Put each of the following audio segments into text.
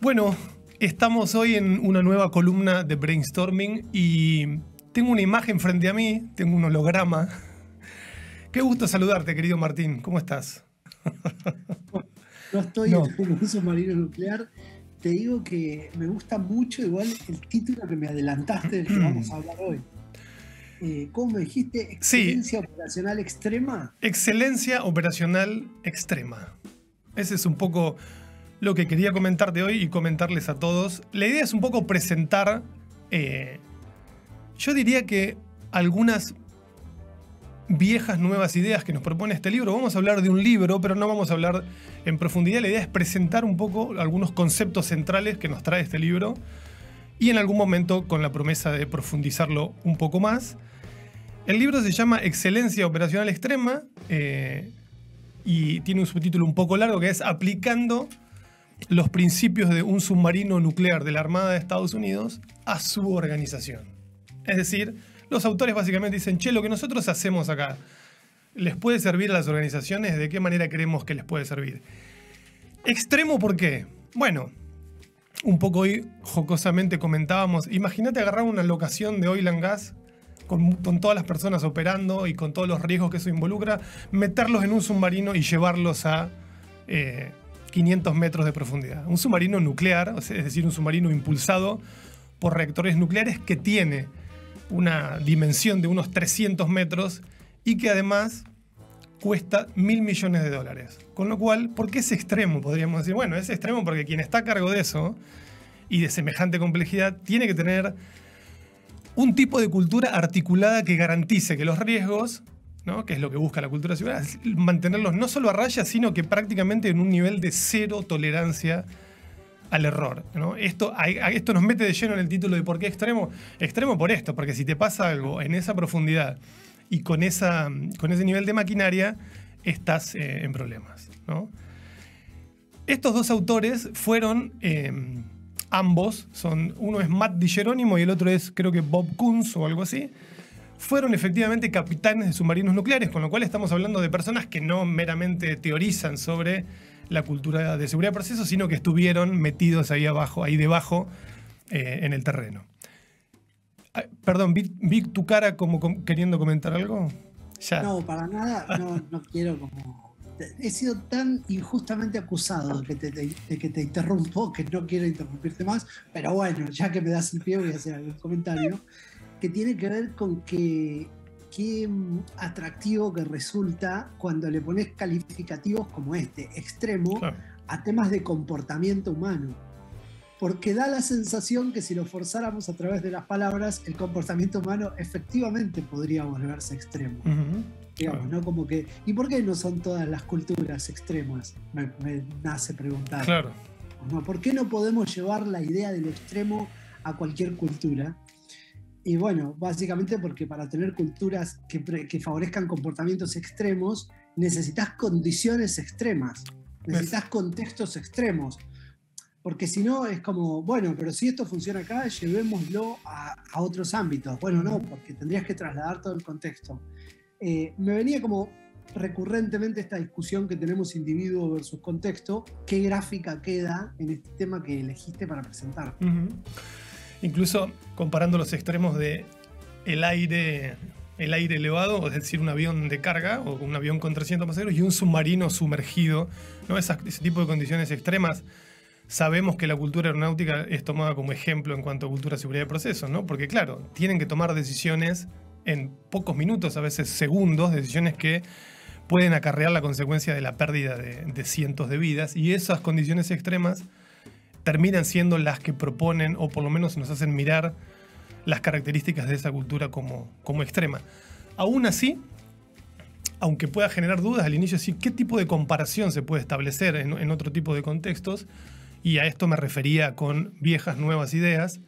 Bueno, estamos hoy en una nueva columna de Brainstorming y tengo una imagen frente a mí, tengo un holograma. Qué gusto saludarte, querido Martín. ¿Cómo estás? No estoy en un submarino nuclear. Te digo que me gusta mucho igual el título que me adelantaste del que vamos a hablar hoy. ¿Cómo me dijiste? ¿Excelencia operacional extrema? Excelencia operacional extrema. Ese es un poco lo que quería comentarte hoy y comentarles a todos. La idea es un poco presentar, yo diría que algunas viejas nuevas ideas que nos propone este libro. Vamos a hablar de un libro, pero no vamos a hablar en profundidad. La idea es presentar un poco algunos conceptos centrales que nos trae este libro y en algún momento con la promesa de profundizarlo un poco más. El libro se llama Excelencia Operacional Extrema y tiene un subtítulo un poco largo que es Aplicando los principios de un submarino nuclear de la Armada de Estados Unidos a su organización. Es decir, los autores básicamente dicen, che, lo que nosotros hacemos acá, ¿les puede servir a las organizaciones? ¿De qué manera creemos que les puede servir? ¿Extremo por qué? Bueno, un poco hoy jocosamente comentábamos, imagínate agarrar una locación de oil and gas con todas las personas operando y con todos los riesgos que eso involucra, meterlos en un submarino y llevarlos a 500 metros de profundidad. Un submarino nuclear, es decir, un submarino impulsado por reactores nucleares que tiene una dimensión de unos 300 metros y que además cuesta $1.000 millones. Con lo cual, ¿por qué es extremo? Podríamos decir, bueno, es extremo porque quien está a cargo de eso y de semejante complejidad tiene que tener un tipo de cultura articulada que garantice que los riesgos, ¿no?, que es lo que busca la cultura ciudadana, es mantenerlos no solo a raya, sino que prácticamente en un nivel de cero tolerancia al error, ¿no? Esto nos mete de lleno en el título de ¿por qué extremo? Extremo por esto, porque si te pasa algo en esa profundidad y con ese nivel de maquinaria, estás en problemas, ¿no? Estos dos autores fueron, ambos, uno es Matt DiGeronimo y el otro es, creo que Bob Kunz o algo así, fueron efectivamente capitanes de submarinos nucleares, con lo cual estamos hablando de personas que no meramente teorizan sobre la cultura de seguridad de procesos, sino que estuvieron metidos ahí abajo, ahí debajo, en el terreno. Perdón, vi tu cara como queriendo comentar algo. Ya. No, para nada, no quiero como... He sido tan injustamente acusado de que te interrumpo, que no quiero interrumpirte más, pero bueno, ya que me das el pie voy a hacer algún comentario que tiene que ver con qué atractivo que resulta cuando le pones calificativos como extremo, claro, a temas de comportamiento humano. Porque da la sensación que si lo forzáramos a través de las palabras, el comportamiento humano efectivamente podría volverse extremo. Digamos, claro, ¿no? Como que, ¿y por qué no son todas las culturas extremas? Me nace preguntar. Claro. ¿No? ¿Por qué no podemos llevar la idea del extremo a cualquier cultura? Y bueno, básicamente porque para tener culturas que favorezcan comportamientos extremos, necesitas condiciones extremas, necesitas contextos extremos. Porque si no es como, bueno, pero si esto funciona acá, llevémoslo a otros ámbitos. Bueno, no, porque tendrías que trasladar todo el contexto. Me venía como recurrentemente esta discusión que tenemos individuo versus contexto. ¿Qué gráfica queda en este tema que elegiste para presentar? Incluso comparando los extremos de el aire elevado, es decir, un avión de carga o un avión con 300 pasajeros y un submarino sumergido, ¿no? Ese tipo de condiciones extremas. Sabemos que la cultura aeronáutica es tomada como ejemplo en cuanto a cultura de seguridad de procesos, ¿no? Porque claro, tienen que tomar decisiones en pocos minutos, a veces segundos, decisiones que pueden acarrear la consecuencia de la pérdida de cientos de vidas, y esas condiciones extremas terminan siendo las que proponen, o por lo menos nos hacen mirar las características de esa cultura como extrema. Aún así, aunque pueda generar dudas al inicio, decir qué tipo de comparación se puede establecer en otro tipo de contextos, y a esto me refería con viejas nuevas ideas.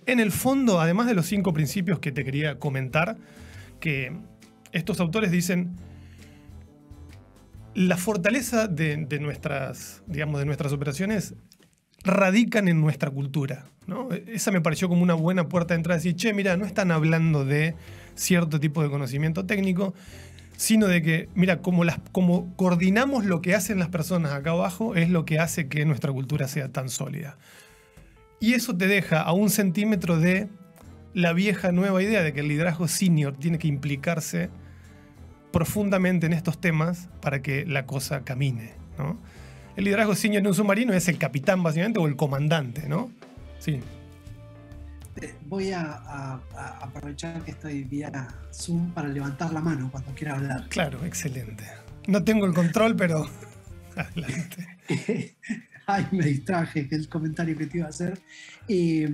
En el fondo, además de los 5 principios que te quería comentar, que estos autores dicen, la fortaleza de nuestras operaciones radican en nuestra cultura, ¿no? Esa me pareció como una buena puerta de entrada, decir, che, mira, no están hablando de cierto tipo de conocimiento técnico, sino de que, mira, como coordinamos lo que hacen las personas acá abajo, es lo que hace que nuestra cultura sea tan sólida. Y eso te deja a 1 centímetro de la vieja nueva idea de que el liderazgo senior tiene que implicarse profundamente en estos temas para que la cosa camine, ¿no? El liderazgo senior en un submarino es el capitán, básicamente, o el comandante, ¿no? Sí. Voy a aprovechar que estoy vía Zoom para levantar la mano cuando quiera hablar. Claro, excelente. No tengo el control, pero adelante. Ay, me distraje, que el comentario que te iba a hacer. Qué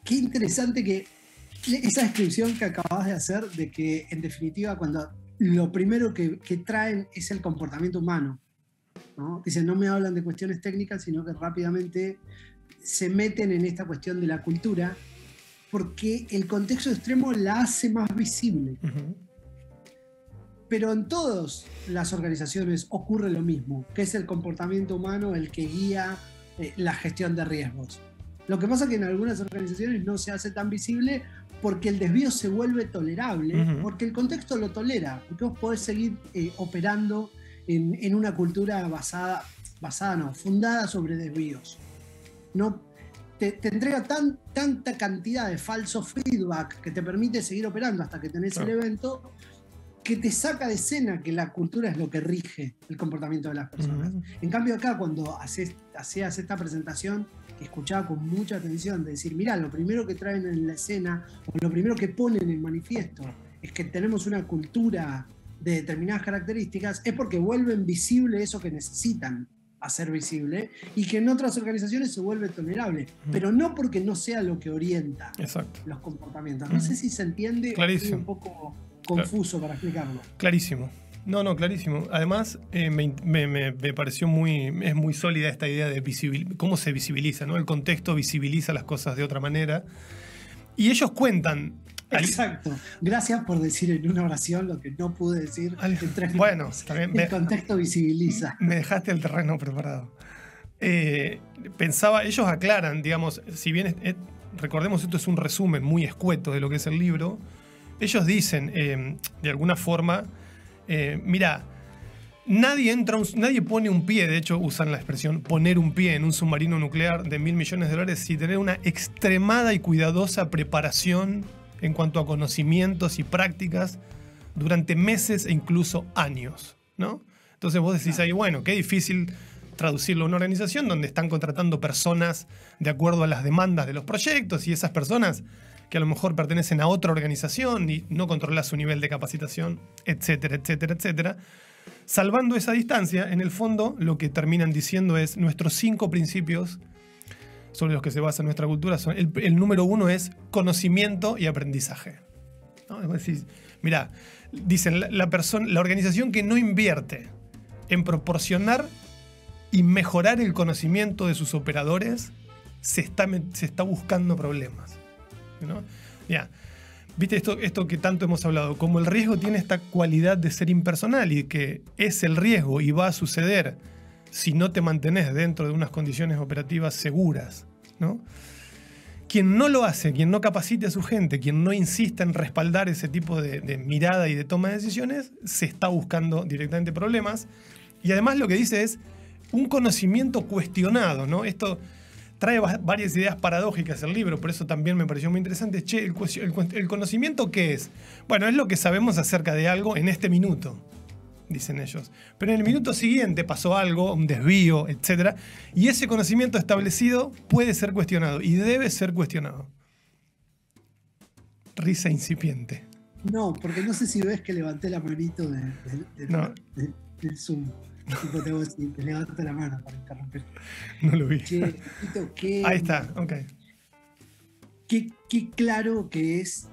interesante que esa descripción que acabas de hacer, de que en definitiva cuando lo primero que traen es el comportamiento humano, ¿no? Dicen, no me hablan de cuestiones técnicas, sino que rápidamente se meten en esta cuestión de la cultura, porque el contexto extremo la hace más visible. Uh-huh. Pero en todas las organizaciones ocurre lo mismo, que es el comportamiento humano el que guía la gestión de riesgos. Lo que pasa es que en algunas organizaciones no se hace tan visible porque el desvío se vuelve tolerable, uh-huh, porque el contexto lo tolera, porque vos podés seguir operando en una cultura fundada sobre desvíos. No, te entrega tanta cantidad de falso feedback que te permite seguir operando hasta que tenés el evento, que te saca de escena que la cultura es lo que rige el comportamiento de las personas. Uh-huh. En cambio acá, cuando hacías esta presentación, que escuchaba con mucha atención, de decir, mirá, lo primero que traen en la escena, o lo primero que ponen en manifiesto, es que tenemos una cultura de determinadas características, es porque vuelven visible eso que necesitan hacer visible, y que en otras organizaciones se vuelve tolerable, pero no porque no sea lo que orienta los comportamientos. No sé si se entiende, clarísimo. O un poco confuso para explicarlo. Clarísimo. No, clarísimo. Además, me pareció es muy sólida esta idea de cómo se visibiliza, ¿no? El contexto visibiliza las cosas de otra manera. Y ellos cuentan... Exacto. Gracias por decir en una oración lo que no pude decir en 3 minutos. Bueno, también el contexto visibiliza. Me dejaste el terreno preparado. Ellos aclaran, digamos, si bien recordemos, esto es un resumen muy escueto de lo que es el libro, ellos dicen, de alguna forma, mira, nadie pone un pie, de hecho usan la expresión poner un pie en un submarino nuclear de $1.000 millones sin tener una extremada y cuidadosa preparación en cuanto a conocimientos y prácticas durante meses e incluso años, ¿no? Entonces vos decís ahí, bueno, qué difícil traducirlo a una organización donde están contratando personas de acuerdo a las demandas de los proyectos, y esas personas que a lo mejor pertenecen a otra organización y no controlas su nivel de capacitación, etcétera, etcétera, etcétera. Salvando esa distancia, en el fondo lo que terminan diciendo es nuestros 5 principios sobre los que se basa nuestra cultura. El número 1 es conocimiento y aprendizaje, ¿no? Es decir, mirá, dicen, la organización que no invierte en proporcionar y mejorar el conocimiento de sus operadores se está buscando problemas, ¿no? Ya. ¿Viste esto que tanto hemos hablado? Como el riesgo tiene esta cualidad de ser impersonal y que es el riesgo y va a suceder si no te mantenés dentro de unas condiciones operativas seguras, ¿no? Quien no lo hace, quien no capacite a su gente, quien no insista en respaldar ese tipo de mirada y de toma de decisiones, se está buscando directamente problemas. Y además lo que dice es un conocimiento cuestionado, ¿no? Esto trae varias ideas paradójicas el libro, por eso también me pareció muy interesante. Che, ¿el conocimiento qué es? Bueno, es lo que sabemos acerca de algo en este minuto, dicen ellos. Pero en el minuto siguiente pasó algo, un desvío, etc. Y ese conocimiento establecido puede ser cuestionado y debe ser cuestionado. Risa incipiente. No, porque no sé si ves que levanté la manito del Zoom. Tipo, te voy a decir, te levanto la mano para interrumpir. No lo vi. Che, ahí está, ok. Qué claro que es,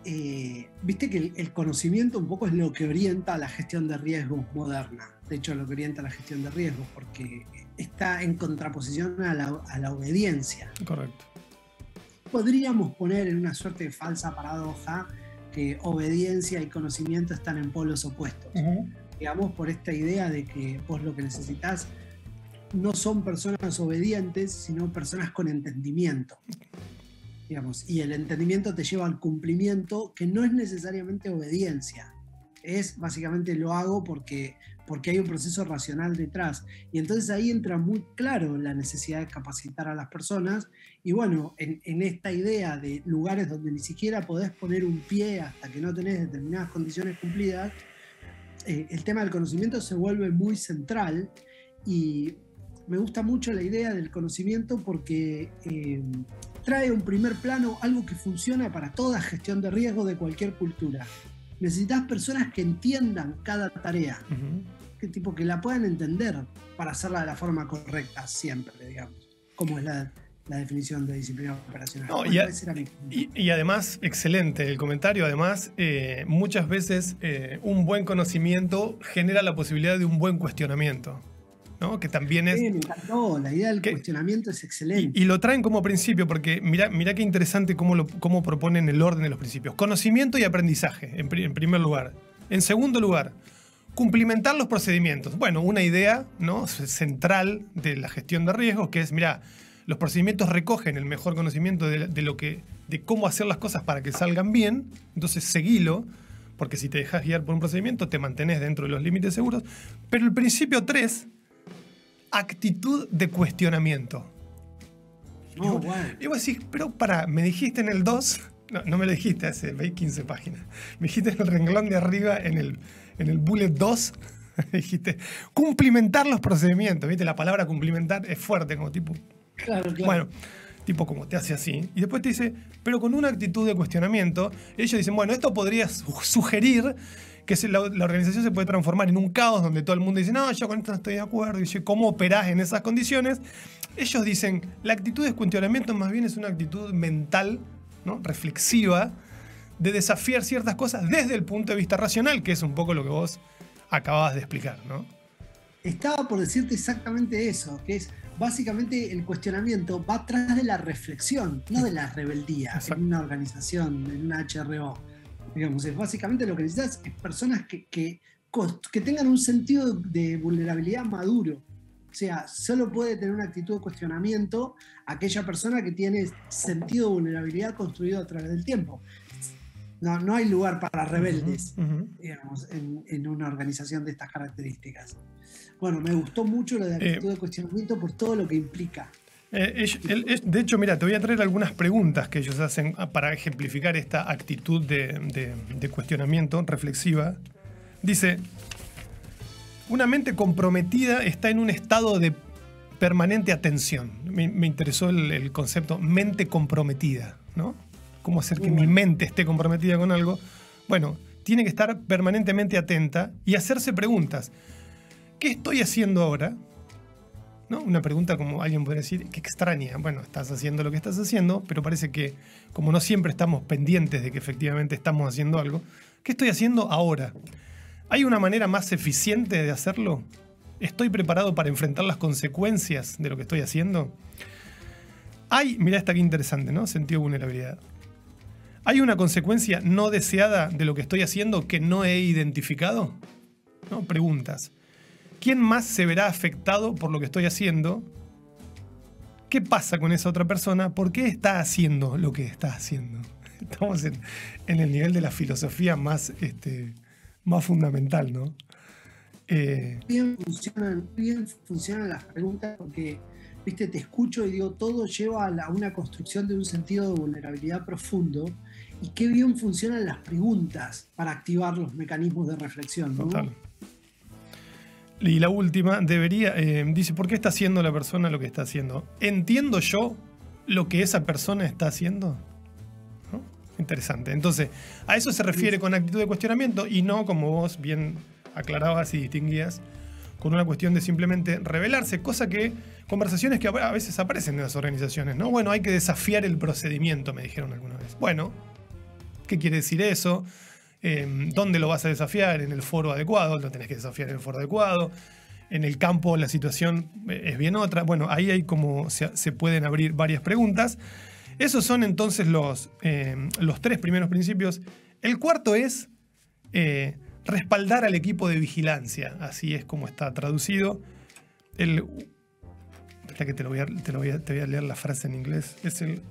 viste que el conocimiento un poco es lo que orienta a la gestión de riesgos moderna. De hecho, lo que orienta a la gestión de riesgos, porque está en contraposición a la obediencia. Correcto. Podríamos poner en una suerte de falsa paradoja que obediencia y conocimiento están en polos opuestos. Uh-huh. Digamos, por esta idea de que vos lo que necesitas no son personas obedientes, sino personas con entendimiento. Digamos, y el entendimiento te lleva al cumplimiento, que no es necesariamente obediencia. Es básicamente lo hago porque porque hay un proceso racional detrás. Y entonces ahí entra muy claro la necesidad de capacitar a las personas. Y bueno, en esta idea de lugares donde ni siquiera podés poner un pie hasta que no tenés determinadas condiciones cumplidas, el tema del conocimiento se vuelve muy central. Y me gusta mucho la idea del conocimiento porque trae un primer plano algo que funciona para toda gestión de riesgo de cualquier cultura. Necesitas personas que entiendan cada tarea, que la puedan entender para hacerla de la forma correcta siempre, digamos, como es la definición de disciplina operacional. No, y además, excelente el comentario. Además, muchas veces un buen conocimiento genera la posibilidad de un buen cuestionamiento, ¿no? Que también es... Sí, me encantó, la idea del cuestionamiento es excelente. Y lo traen como principio, porque mirá qué interesante cómo proponen el orden de los principios. Conocimiento y aprendizaje, en primer lugar. En segundo lugar, cumplimentar los procedimientos. Bueno, una idea, ¿no?, central de la gestión de riesgos, que es, mirá, los procedimientos recogen el mejor conocimiento de cómo hacer las cosas para que salgan bien, entonces seguilo, porque si te dejas guiar por un procedimiento, te mantenés dentro de los límites seguros. Pero el principio 3... actitud de cuestionamiento. Y vos decís, pero me dijiste en el 2, no me lo dijiste hace 15 páginas, me dijiste en el renglón de arriba, en el bullet 2, dijiste, cumplimentar los procedimientos, ¿viste? La palabra cumplimentar es fuerte, como tipo... Claro. Bueno, tipo como te hace así. Y después te dice, pero con una actitud de cuestionamiento, ellos dicen, bueno, esto podría sugerir que la organización se puede transformar en un caos donde todo el mundo dice, no, yo con esto no estoy de acuerdo, y ¿cómo operás en esas condiciones? Ellos dicen, la actitud de cuestionamiento más bien es una actitud mental, ¿no?, reflexiva, de desafiar ciertas cosas desde el punto de vista racional, que es un poco lo que vos acababas de explicar, ¿no? Estaba por decirte exactamente eso, que es básicamente el cuestionamiento va atrás de la reflexión, no de la rebeldía. Exacto. En una organización, en una HRO. Digamos, básicamente lo que necesitas es personas que tengan un sentido de vulnerabilidad maduro. O sea, solo puede tener una actitud de cuestionamiento aquella persona que tiene sentido de vulnerabilidad construido a través del tiempo. No hay lugar para rebeldes, digamos, en una organización de estas características. Bueno, me gustó mucho lo de actitud de cuestionamiento por todo lo que implica. De hecho, mira, te voy a traer algunas preguntas que ellos hacen para ejemplificar esta actitud de cuestionamiento reflexiva. Dice, una mente comprometida está en un estado de permanente atención. Me interesó el concepto mente comprometida, ¿no? ¿Cómo hacer que mi mente esté comprometida con algo? Bueno, tiene que estar permanentemente atenta y hacerse preguntas. ¿Qué estoy haciendo ahora? ¿No? Una pregunta como alguien podría decir, qué extraña. Bueno, estás haciendo lo que estás haciendo, pero parece que como no siempre estamos pendientes de que efectivamente estamos haciendo algo, ¿qué estoy haciendo ahora? ¿Hay una manera más eficiente de hacerlo? ¿Estoy preparado para enfrentar las consecuencias de lo que estoy haciendo? Mirá esta que interesante, ¿no? Sentido de vulnerabilidad. ¿Hay una consecuencia no deseada de lo que estoy haciendo que no he identificado? ¿No? Preguntas. ¿Quién más se verá afectado por lo que estoy haciendo? ¿Qué pasa con esa otra persona? ¿Por qué está haciendo lo que está haciendo? Estamos en el nivel de la filosofía más fundamental, ¿no? Bien funcionan las preguntas porque, viste, te escucho y digo, todo lleva a una construcción de un sentido de vulnerabilidad profundo, y qué bien funcionan las preguntas para activar los mecanismos de reflexión, ¿no? Total. Y la última, dice, ¿por qué está haciendo la persona lo que está haciendo? ¿Entiendo yo lo que esa persona está haciendo? ¿No? Interesante. Entonces, a eso se refiere con actitud de cuestionamiento y no, como vos bien aclarabas y distinguías, con una cuestión de simplemente rebelarse, conversaciones que a veces aparecen en las organizaciones, ¿no? Bueno, hay que desafiar el procedimiento, me dijeron alguna vez. Bueno, ¿qué quiere decir eso? ¿Dónde lo vas a desafiar? En el foro adecuado, lo tenés que desafiar en el foro adecuado. En el campo la situación es bien otra. Bueno, ahí hay como se pueden abrir varias preguntas. Esos son entonces los 3 primeros principios. El cuarto es respaldar al equipo de vigilancia. Así es como está traducido. Espera que te voy a leer la frase en inglés. Es el...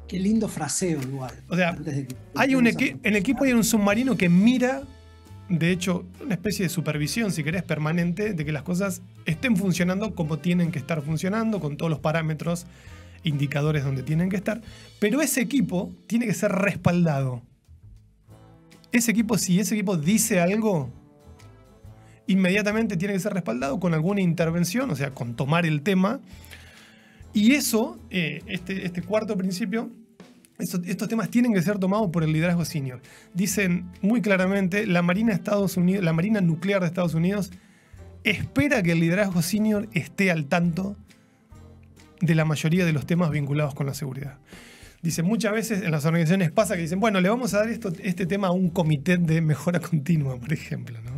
Qué lindo fraseo igual. O sea, en el equipo hay un submarino que mira de hecho, una especie de supervisión, si querés, permanente, de que las cosas estén funcionando como tienen que estar funcionando, con todos los parámetros, indicadores donde tienen que estar. Pero ese equipo tiene que ser respaldado. Ese equipo, si ese equipo dice algo, inmediatamente tiene que ser respaldado con alguna intervención, o sea, con tomar el tema. Y eso, este cuarto principio, estos temas tienen que ser tomados por el liderazgo senior. Dicen muy claramente, la Marina Nuclear de Estados Unidos espera que el liderazgo senior esté al tanto de la mayoría de los temas vinculados con la seguridad. Dicen, muchas veces en las organizaciones pasa que dicen, bueno, le vamos a dar este tema a un comité de mejora continua, por ejemplo, ¿no?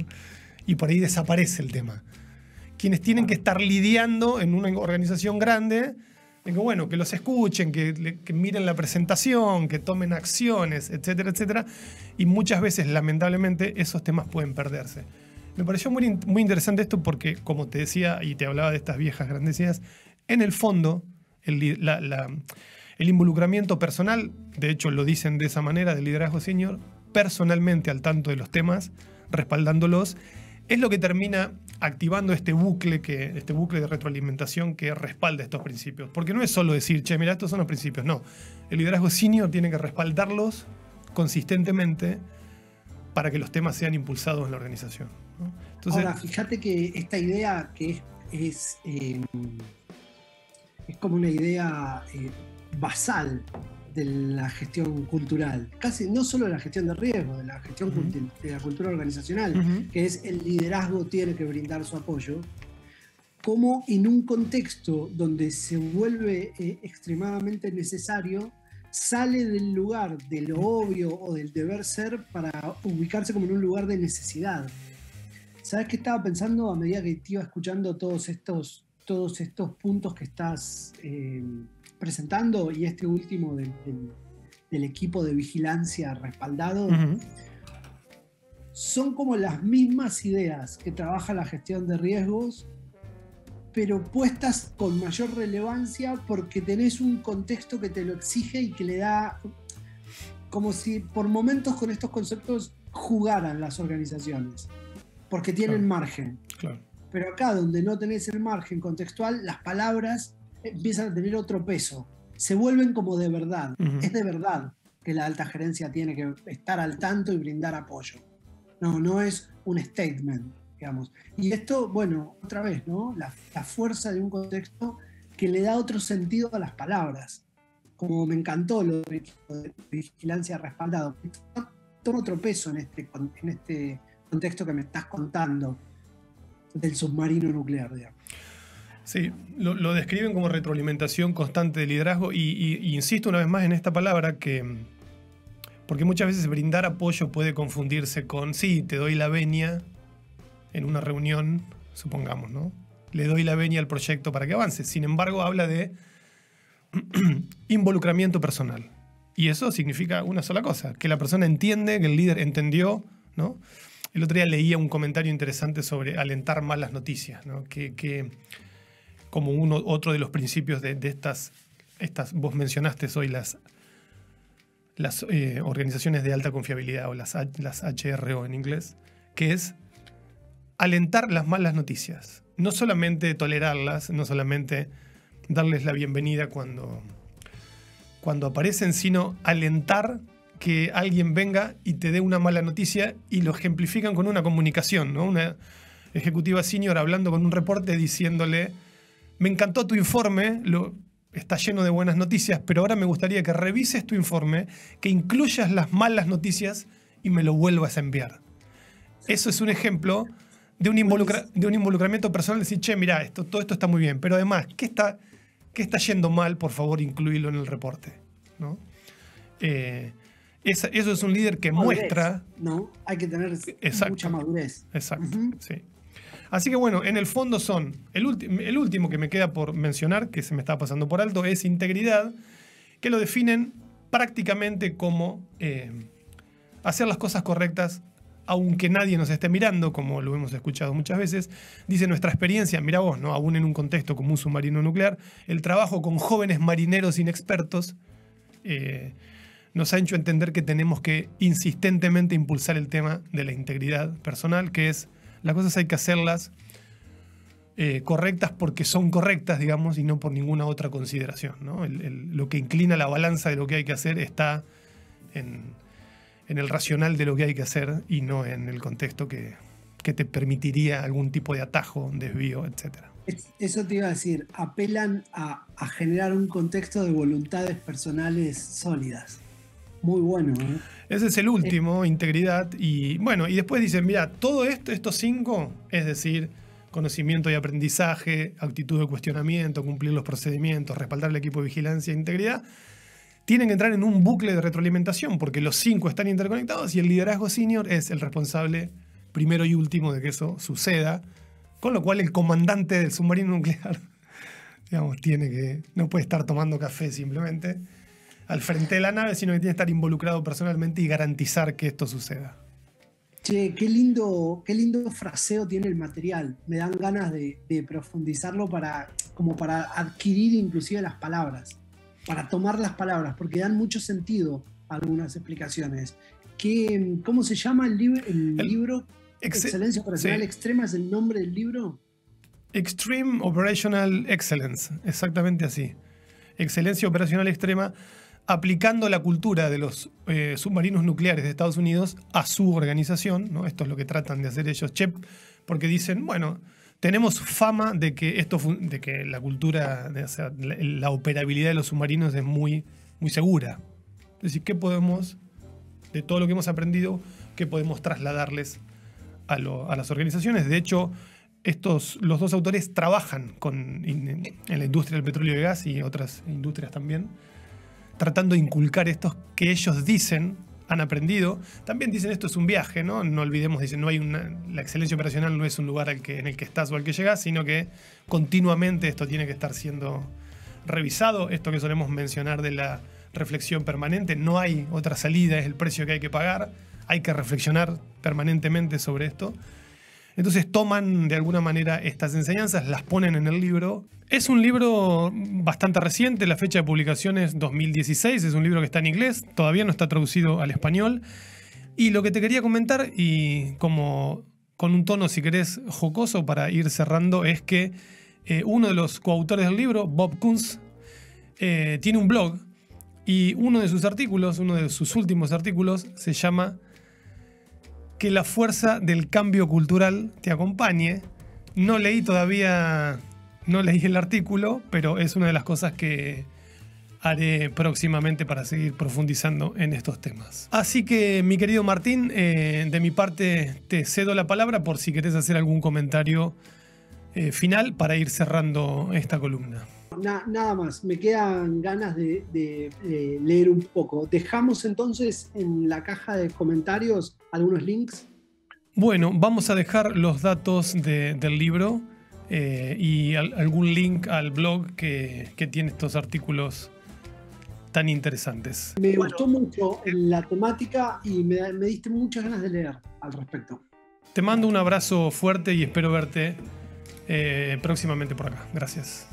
Y por ahí desaparece el tema. Quienes tienen que estar lidiando en una organización grande, que bueno, que los escuchen, que miren la presentación, que tomen acciones, etcétera, etcétera. Y muchas veces, lamentablemente, esos temas pueden perderse. Me pareció muy, muy interesante esto porque, como te decía y te hablaba de estas viejas grandes ideas, en el fondo, el involucramiento personal, de hecho lo dicen de esa manera, del liderazgo senior, personalmente al tanto de los temas, respaldándolos, es lo que termina activando este bucle de retroalimentación que respalda estos principios. Porque no es solo decir, che, mira, estos son los principios. No, el liderazgo senior tiene que respaldarlos consistentemente para que los temas sean impulsados en la organización, ¿no? Entonces, ahora, fíjate que esta idea que es como una idea basal de la gestión cultural, casi no solo de la gestión de riesgo, de la gestión de la cultura organizacional, que es el liderazgo tiene que brindar su apoyo, como en un contexto donde se vuelve extremadamente necesario, sale del lugar de lo obvio o del deber ser para ubicarse como en un lugar de necesidad. ¿Sabes qué estaba pensando a medida que te iba escuchando todos estos puntos que estás presentando y este último del equipo de vigilancia respaldado? Son como las mismas ideas que trabaja la gestión de riesgos, pero puestas con mayor relevancia porque tenés un contexto que te lo exige y que le da, como si por momentos con estos conceptos jugaran las organizaciones, porque tienen margen. Claro. Pero acá donde no tenés el margen contextual, las palabras empiezan a tener otro peso. Se vuelven como de verdad. Es de verdad que la alta gerencia tiene que estar al tanto y brindar apoyo. No es un statement, digamos. Y esto, bueno, otra vez, ¿no? La fuerza de un contexto que le da otro sentido a las palabras. Como me encantó lo de vigilancia respaldado. Toma otro peso en este contexto que me estás contando del submarino nuclear, digamos. Sí, lo describen como retroalimentación constante de liderazgo y insisto una vez más en esta palabra porque muchas veces brindar apoyo puede confundirse con, sí, te doy la venia en una reunión, supongamos, ¿no? Le doy la venia al proyecto para que avance. Sin embargo, habla de involucramiento personal. Y eso significa una sola cosa, que la persona entiende, que el líder entendió, ¿no? El otro día leía un comentario interesante sobre alentar malas noticias, ¿no? Que como otro de los principios de estas, vos mencionaste hoy las organizaciones de alta confiabilidad o las HRO en inglés, que es alentar las malas noticias. No solamente tolerarlas, no solamente darles la bienvenida cuando aparecen, sino alentar que alguien venga y te dé una mala noticia y lo ejemplifican con una comunicación, ¿no? Una ejecutiva senior hablando con un reporte diciéndole, me encantó tu informe, está lleno de buenas noticias, pero ahora me gustaría que revises tu informe, que incluyas las malas noticias y me lo vuelvas a enviar. Eso es un ejemplo de un involucramiento personal, decir, che, mirá, todo esto está muy bien, pero además, ¿qué está yendo mal? Por favor, incluílo en el reporte, ¿no? Eso es un líder que madurez, muestra... ¿no? Hay que tener mucha madurez. Exacto, sí. Así que bueno, en el fondo son... El último que me queda por mencionar, que se me estaba pasando por alto, es integridad, que lo definen prácticamente como hacer las cosas correctas aunque nadie nos esté mirando, como lo hemos escuchado muchas veces. Dice nuestra experiencia, mira vos, ¿no? Aún en un contexto como un submarino nuclear, el trabajo con jóvenes marineros inexpertos nos ha hecho entender que tenemos que insistentemente impulsar el tema de la integridad personal, que es, las cosas hay que hacerlas correctas porque son correctas, digamos, y no por ninguna otra consideración, ¿no? Lo que inclina la balanza de lo que hay que hacer está en el racional de lo que hay que hacer y no en el contexto que te permitiría algún tipo de atajo, desvío, etc. Eso te iba a decir, apelan a generar un contexto de voluntades personales sólidas. Muy bueno, ¿eh? Ese es el último, integridad. Y bueno, y después dicen, mira, todo esto, estos 5, es decir, conocimiento y aprendizaje, actitud de cuestionamiento, cumplir los procedimientos, respaldar el equipo de vigilancia e integridad, tienen que entrar en un bucle de retroalimentación porque los 5 están interconectados y el liderazgo senior es el responsable primero y último de que eso suceda, con lo cual el comandante del submarino nuclear, digamos, no puede estar tomando café simplemente al frente de la nave, sino que tiene que estar involucrado personalmente y garantizar que esto suceda. Che, qué lindo fraseo tiene el material. Me dan ganas de profundizarlo como para adquirir inclusive las palabras, para tomar las palabras, porque dan mucho sentido a algunas explicaciones. ¿Cómo se llama el libro? Excelencia Operacional Extrema es el nombre del libro. Extreme Operational Excellence, exactamente así. Excelencia Operacional Extrema, aplicando la cultura de los submarinos nucleares de Estados Unidos a su organización, ¿no? Esto es lo que tratan de hacer ellos, porque dicen, bueno, tenemos fama de que la cultura, la operabilidad de los submarinos es muy, muy segura. Es decir, ¿qué podemos, de todo lo que hemos aprendido, qué podemos trasladarles a las organizaciones? De hecho, los 2 autores trabajan en la industria del petróleo y gas y otras industrias también, tratando de inculcar estos que ellos dicen, han aprendido. También dicen esto es un viaje, ¿no? No olvidemos, dicen, la excelencia operacional no es un lugar en el que estás o al que llegas, sino que continuamente esto tiene que estar siendo revisado. Esto que solemos mencionar de la reflexión permanente, no hay otra salida, es el precio que hay que pagar. Hay que reflexionar permanentemente sobre esto. Entonces toman de alguna manera estas enseñanzas, las ponen en el libro. Es un libro bastante reciente, la fecha de publicación es 2016, es un libro que está en inglés, todavía no está traducido al español. Y lo que te quería comentar, y como con un tono, si querés, jocoso para ir cerrando, es que uno de los coautores del libro, Bob Kunz, tiene un blog y uno de sus artículos, uno de sus últimos artículos, se llama Que la fuerza del cambio cultural te acompañe. No leí el artículo, pero es una de las cosas que haré próximamente para seguir profundizando en estos temas. Así que, mi querido Martín, de mi parte te cedo la palabra por si querés hacer algún comentario final para ir cerrando esta columna. Nada más, me quedan ganas de leer un poco. Dejamos entonces en la caja de comentarios algunos links. Bueno, vamos a dejar los datos del libro y algún link al blog que tiene estos artículos tan interesantes. Me gustó mucho la temática y me diste muchas ganas de leer al respecto. Te mando un abrazo fuerte y espero verte próximamente por acá. Gracias.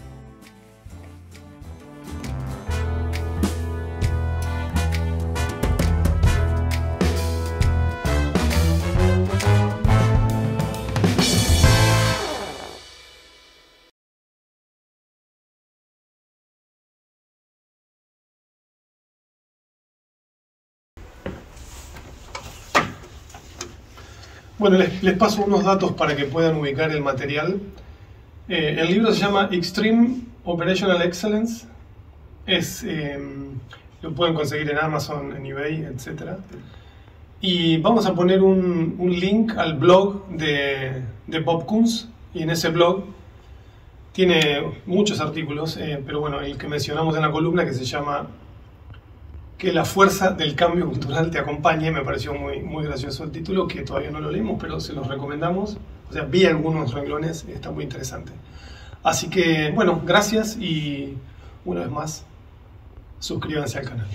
Bueno, les paso unos datos para que puedan ubicar el material. El libro se llama Extreme Operational Excellence. Lo pueden conseguir en Amazon, en eBay, etc. Y vamos a poner un link al blog de Bob Kunz. Y en ese blog tiene muchos artículos, pero bueno, el que mencionamos en la columna, que se llama Que la fuerza del cambio cultural te acompañe, me pareció muy, muy gracioso el título, que todavía no lo leímos, pero se los recomendamos. O sea, vi algunos renglones, está muy interesante. Así que, bueno, gracias y una vez más, suscríbanse al canal.